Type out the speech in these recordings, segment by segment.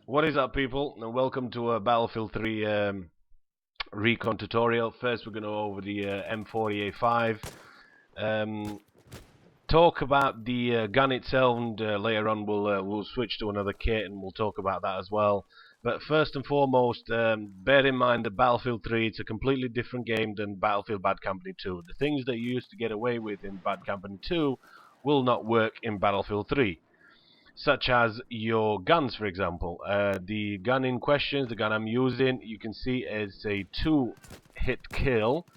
What is up, people, and welcome to a Battlefield 3 Recon tutorial. First, we're going to go over the M40A5, talk about the gun itself, and later on we'll switch to another kit and we'll talk about that as well. But first and foremost, bear in mind that Battlefield 3 it's a completely different game than Battlefield Bad Company 2. The things that you used to get away with in Bad Company 2 will not work in Battlefield 3. Such as your guns, for example. The gun in question, the gun I'm using, you can see is a 2-hit kill.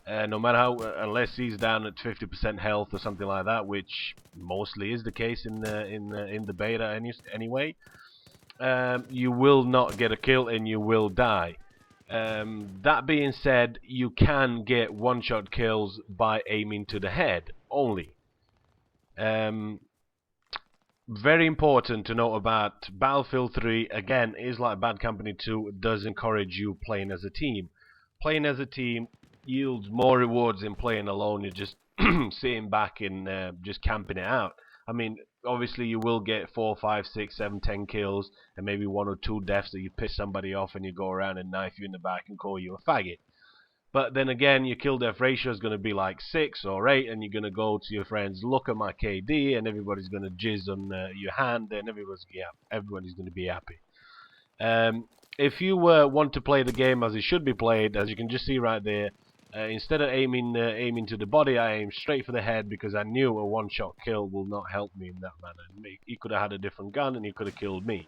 No matter how, unless he's down at 50% health or something like that, which mostly is the case in the beta anyway. You will not get a kill and you will die. That being said, you can get one-shot kills by aiming to the head only. Very important to note about Battlefield 3, again, is like Bad Company 2, it does encourage you playing as a team. Playing as a team yields more rewards than playing alone. You're just sitting back and just camping it out. I mean, obviously you will get 4, 5, 6, 7, 10 kills and maybe 1 or 2 deaths that you piss somebody off and you go around and knife you in the back and call you a faggot. But then again, your kill death ratio is going to be like 6 or 8, and you're going to go to your friends, look at my KD, and everybody's going to jizz on your hand, and everybody's going to be happy. If you want to play the game as it should be played, as you can just see right there, instead of aiming to the body, I aimed straight for the head because I knew a one-shot kill will not help me in that manner. He could have had a different gun, and he could have killed me.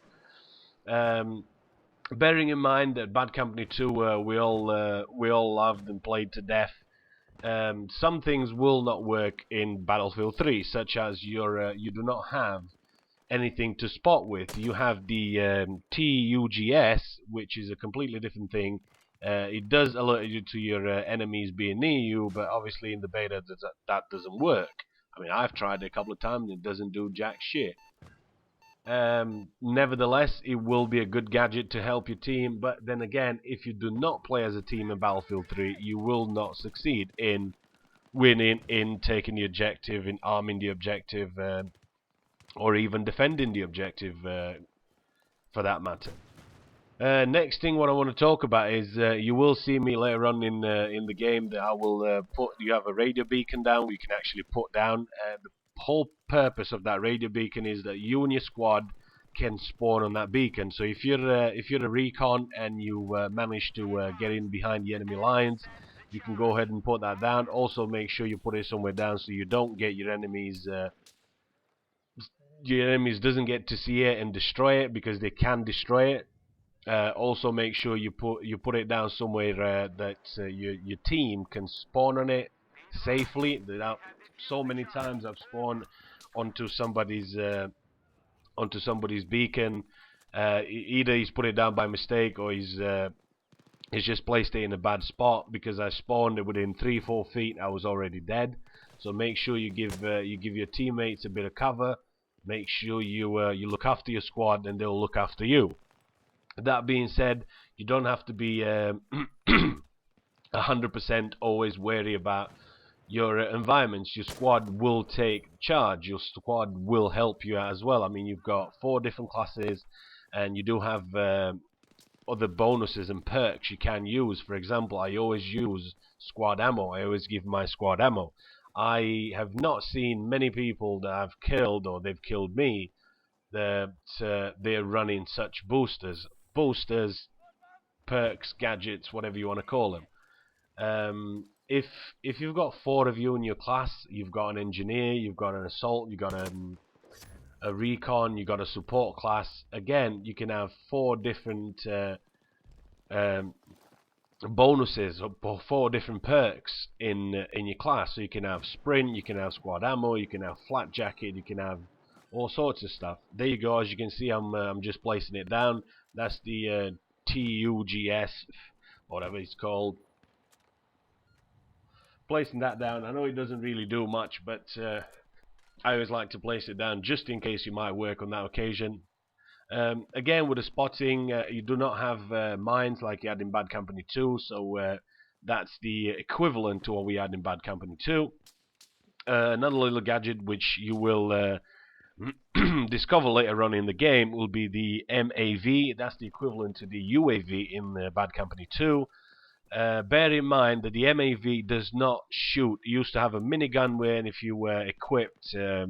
Bearing in mind that Bad Company 2 we all loved and played to death, some things will not work in Battlefield 3, such as you do not have anything to spot with. You have the TUGS, which is a completely different thing. It does alert you to your enemies being near you, but obviously in the beta that doesn't work. I mean, I've tried it a couple of times and it doesn't do jack shit. Nevertheless, it will be a good gadget to help your team, but then again, if you do not play as a team in Battlefield 3, you will not succeed in winning, in taking the objective, in arming the objective, or even defending the objective, for that matter. Next thing what I want to talk about is you will see me later on in the game that I will you have a radio beacon down where you can actually put down. The whole purpose of that radio beacon is that you and your squad can spawn on that beacon. So if you're a recon and you manage to get in behind the enemy lines, you can go ahead and put that down. Also make sure you put it somewhere down so you don't get your enemies doesn't get to see it and destroy it, because they can destroy it. Also make sure you put it down somewhere that your team can spawn on it safely. So many times I've spawned onto somebody's beacon. Either he's put it down by mistake or he's just placed it in a bad spot. Because I spawned within 3-4 feet, I was already dead. So make sure you give your teammates a bit of cover. Make sure you look after your squad and they'll look after you. That being said, you don't have to be 100% always wary about your environments. Your squad will take charge. Your squad will help you out as well. I mean, you've got 4 different classes, and you do have other bonuses and perks you can use. For example, I always use squad ammo. I always give my squad ammo. I have not seen many people that I've killed, or they've killed me, that they're running such boosters, perks, gadgets, whatever you want to call them. If you've got 4 of you in your class, you've got an engineer, you've got an assault, you've got a recon, you've got a support class. Again, you can have 4 different bonuses, or 4 different perks in your class. So you can have sprint, you can have squad ammo, you can have flat jacket, you can have all sorts of stuff. There you go. As you can see, I'm just placing it down. That's the TUGS, whatever it's called. Placing that down. I know it doesn't really do much, but I always like to place it down just in case you might work on that occasion. Again, with the spotting, you do not have mines like you had in Bad Company 2, so that's the equivalent to what we had in Bad Company 2. Another little gadget which you will discover later on in the game will be the MAV. That's the equivalent to the UAV in Bad Company 2. Bear in mind that the MAV does not shoot. It used to have a minigun where, if you were equipped a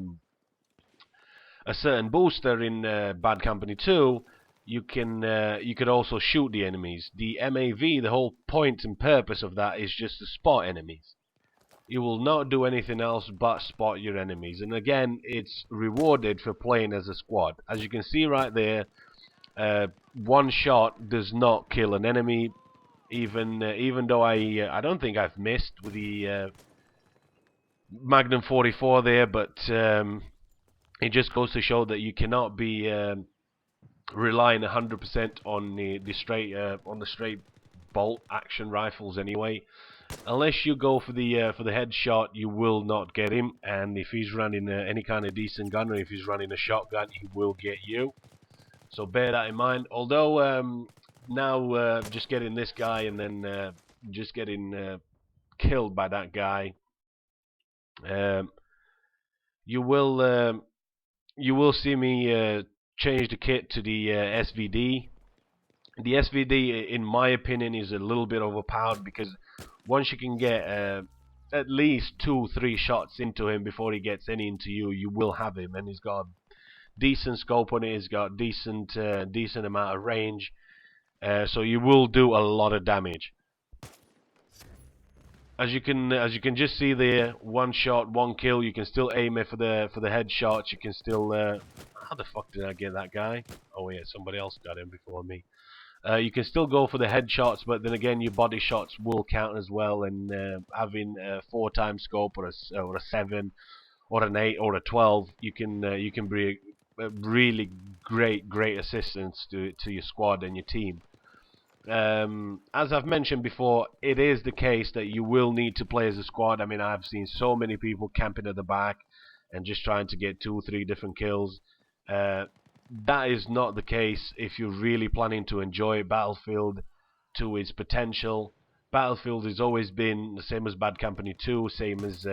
certain booster in Bad Company 2, you could also shoot the enemies. The MAV, the whole point and purpose of that is just to spot enemies. You will not do anything else but spot your enemies. And again, it's rewarded for playing as a squad. As you can see right there, one shot does not kill an enemy. Even though I don't think I've missed with the Magnum 44 there, but it just goes to show that you cannot be relying 100% on the straight bolt action rifles anyway. Unless you go for the headshot, you will not get him. And if he's running any kind of decent gun, or if he's running a shotgun, he will get you. So bear that in mind. Although now just getting this guy and then just getting killed by that guy, you will see me change the kit to the SVD. The SVD, in my opinion, is a little bit overpowered, because once you can get at least 2-3 shots into him before he gets any into you, you will have him. And he's got a decent scope on it. He's got decent amount of range. So you will do a lot of damage. As you can just see there, one shot, one kill. You can still aim it for the headshots. You can still how the fuck did I get that guy? Oh yeah, somebody else got him before me. You can still go for the headshots, but then again, your body shots will count as well. And having a 4x scope, or a 7, or an 8, or a 12, you can bring really great assistance to your squad and your team. As I've mentioned before, it is the case that you will need to play as a squad. I mean, I've seen so many people camping at the back and just trying to get 2 or 3 different kills. That is not the case if you're really planning to enjoy Battlefield to its potential. Battlefield has always been the same as Bad Company 2, same as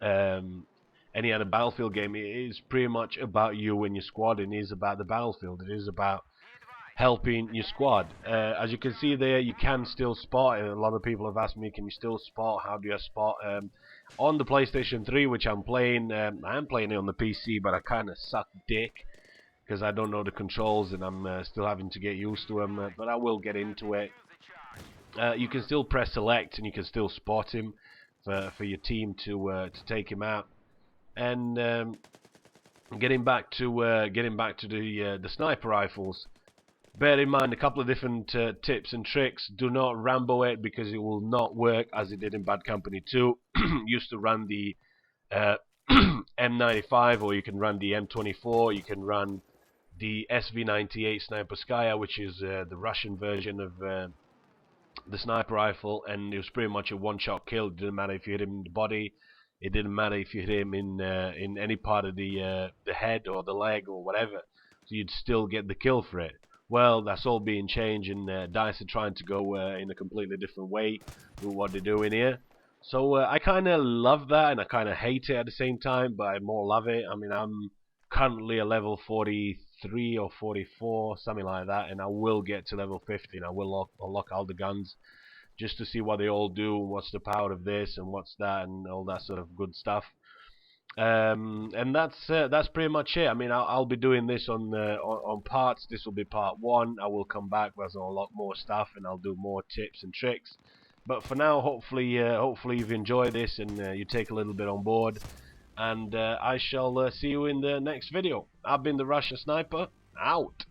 any other Battlefield game. It is pretty much about you and your squad, and it is about the battlefield. It is about helping your squad. As you can see there, you can still spot, and a lot of people have asked me, can you still spot? How do you spot? On the PlayStation 3, which I'm playing, I am playing it on the PC, but I kind of suck dick, because I don't know the controls, and I'm still having to get used to them, but I will get into it. You can still press select, and you can still spot him for your team to take him out. And getting back to the sniper rifles, bear in mind a couple of different tips and tricks. Do not Rambo it, because it will not work as it did in Bad Company 2. Used to run the M95, or you can run the M24. You can run the SV98 Sniperskaya, which is the Russian version of the sniper rifle, and it was pretty much a one-shot kill. It didn't matter if you hit him in the body. It didn't matter if you hit him in any part of the head or the leg or whatever. So you'd still get the kill for it. Well, that's all being changed, and DICE are trying to go in a completely different way with what they're doing here. So I kind of love that, and I kind of hate it at the same time, but I more love it. I mean, I'm currently a level 43 or 44, something like that, and I will get to level 50, and I will unlock all the guns just to see what they all do, what's the power of this, and what's that, and all that sort of good stuff. And that's pretty much it. I mean, I'll be doing this on parts. This will be part 1. I will come back with a lot more stuff, and I'll do more tips and tricks. But for now, hopefully you've enjoyed this, and you take a little bit on board. And I shall see you in the next video. I've been the Russian Sniper, out.